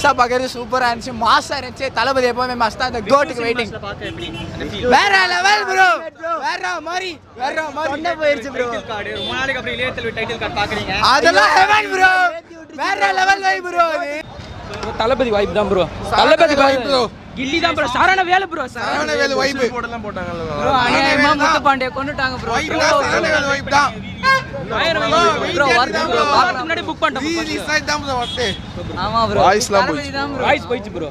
மஸ்தா பார்க்கறது சூப்பரா இருந்துச்சு, மாசா இருந்துச்சு. தளபதி எப்பவுமே மஸ்தா, அந்த கோட்டுக்கு வெயிட்டிங். வேற லெவல் ப்ரோ, வேற மாதிரி சொன்ன போயிருச்சு ப்ரோ. ரொம்ப நாளைக்கு அப்புறம் இளைய தளபதி டைட்டில் கார்டு பாக்குறீங்க, அதெல்லாம் ஹெவன் ப்ரோ, வேற லெவல் வைப் ப்ரோ. அது தளபதி வைப் தான் ப்ரோ, தளபதி வைப் ப்ரோ, கில்லி தான் ப்ரோ, சரண வேலு ப்ரோ, சரண வேலு வைப் போடலாம் போட்டாங்கல்ல ப்ரோ. அநியாயமா முத்துப்பாண்டிய கொன்னுட்டாங்க ப்ரோ. சரண வேலு வைப் தான் ப்ரோ வருது ப்ரோ, பார்த்து முன்னாடி புக் பண்ணிட்டோம். ரிலீஸ் ஆயிட்டு தான் ப்ரோ வரது. ஆமா ப்ரோ, வாய்ஸ்லாம் தளபதி தான் ப்ரோ, வாய்ஸ் போயிச்சு ப்ரோ.